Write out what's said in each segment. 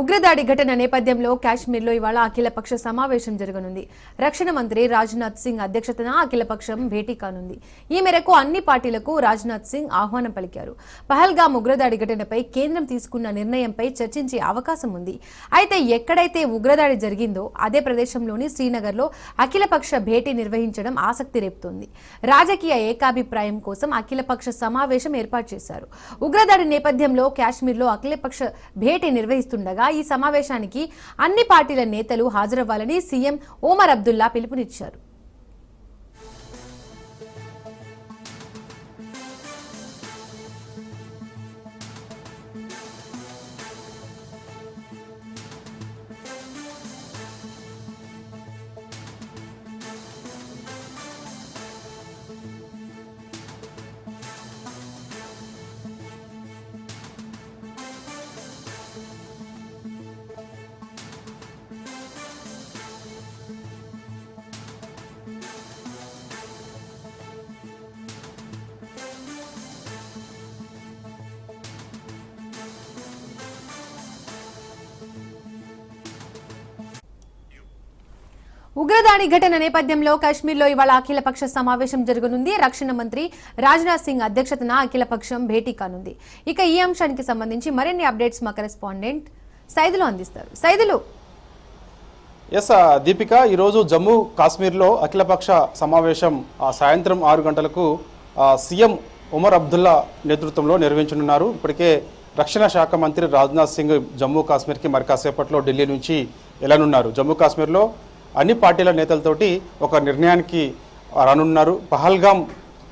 ఉగ్రదాడి ఘటన నేపథ్యంలో కాశ్మీర్లో ఇవాళ అఖిలపక్ష సమావేశం జరగనుంది. రక్షణ మంత్రి రాజ్నాథ్ సింగ్ అధ్యక్షతన అఖిలపక్షం భేటీ కానుంది. ఈ మేరకు అన్ని పార్టీలకు రాజ్నాథ్ సింగ్ ఆహ్వానం పలికారు. పహల్గామ్ ఉగ్రదాడి ఘటనపై కేంద్రం తీసుకున్న నిర్ణయంపై చర్చించే అవకాశం ఉంది. అయితే ఎక్కడైతే ఉగ్రదాడి జరిగిందో అదే ప్రదేశంలోని శ్రీనగర్లో అఖిలపక్ష భేటీ నిర్వహించడం ఆసక్తి రేపుతోంది. రాజకీయ ఏకాభిప్రాయం కోసం అఖిలపక్ష సమావేశం ఏర్పాటు చేశారు. ఉగ్రదాడి నేపథ్యంలో కాశ్మీర్లో అఖిలపక్ష భేటీ నిర్వహిస్తుండగా ఈ సమావేశానికి అన్ని పార్టీల నేతలు హాజరవ్వాలని సీఎం ఒమర్ అబ్దుల్లా పిలుపునిచ్చారు. ఉగ్రదాడి ఘటన నేపథ్యంలో కాశ్మీర్లో ఇవాళ అఖిలపక్ష సమావేశం జరగనుంది. రక్షణ మంత్రి రాజ్నాథ్ సింగ్ అధ్యక్షతన అఖిలపక్షం భేటీ కానుంది. ఇక ఈ అంశానికి సంబంధించి మరిన్ని అప్డేట్స్ మా కరెస్పాండెంట్ సైదులు అందిస్తారు. సైదులు. దీపిక, ఈరోజు జమ్మూ కాశ్మీర్లో అఖిలపక్ష సమావేశం సాయంత్రం 6 గంటలకు సీఎం ఒమర్ అబ్దుల్లా నేతృత్వంలో నిర్వహించనున్నారు. ఇప్పటికే రక్షణ శాఖ మంత్రి రాజ్నాథ్ సింగ్ జమ్మూ కాశ్మీర్కి మరి కాసేపట్లో ఢిల్లీ నుంచి వెళ్లనున్నారు. జమ్మూ కాశ్మీర్లో అన్ని పార్టీల నేతలతోటి ఒక నిర్ణయానికి రానున్నారు. పహల్గామ్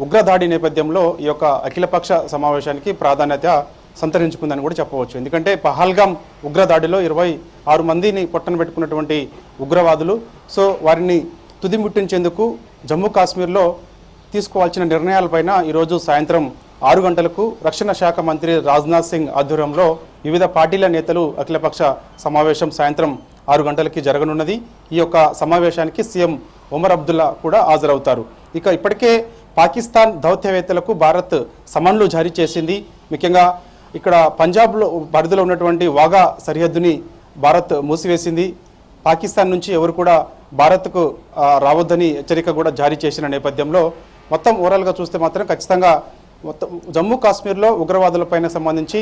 ఉగ్రదాడి నేపథ్యంలో ఈ యొక్క అఖిలపక్ష సమావేశానికి ప్రాధాన్యత సంతరించుకుందని కూడా చెప్పవచ్చు. ఎందుకంటే పహల్గామ్ ఉగ్రదాడిలో 26 మందిని పొట్టన పెట్టుకున్నటువంటి ఉగ్రవాదులు, సో వారిని తుదిముట్టించేందుకు జమ్మూ కాశ్మీర్లో తీసుకోవాల్సిన నిర్ణయాలపైన ఈరోజు సాయంత్రం 6 గంటలకు రక్షణ శాఖ మంత్రి రాజ్నాథ్ సింగ్ ఆధ్వర్యంలో వివిధ పార్టీల నేతలు అఖిలపక్ష సమావేశం సాయంత్రం 6 గంటలకి జరగనున్నది. ఈ యొక్క సమావేశానికి సీఎం ఒమర్ అబ్దుల్లా కూడా హాజరవుతారు. ఇక ఇప్పటికే పాకిస్తాన్ దౌత్యవేత్తలకు భారత్ సమన్లు జారీ చేసింది. ముఖ్యంగా ఇక్కడ పంజాబ్లో పరిధిలో ఉన్నటువంటి వాఘా సరిహద్దుని భారత్ మూసివేసింది. పాకిస్తాన్ నుంచి ఎవరు కూడా భారత్కు రావద్దని హెచ్చరిక కూడా జారీ చేసిన నేపథ్యంలో మొత్తం ఓవరాల్గా చూస్తే మాత్రం ఖచ్చితంగా మొత్తం జమ్మూ కాశ్మీర్లో ఉగ్రవాదులపైన సంబంధించి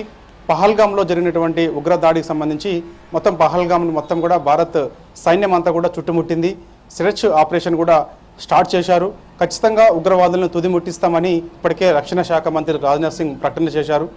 పహల్గామ్లో జరిగినటువంటి ఉగ్రదాడికి సంబంధించి మొత్తం పహల్గామ్ను మొత్తం కూడా భారత్ సైన్యం అంతా కూడా చుట్టుముట్టింది. సెర్చ్ ఆపరేషన్ కూడా స్టార్ట్ చేశారు. ఖచ్చితంగా ఉగ్రవాదులను తుదిముట్టిస్తామని ఇప్పటికే రక్షణ శాఖ మంత్రి రాజ్నాథ్ సింగ్ ప్రకటన చేశారు.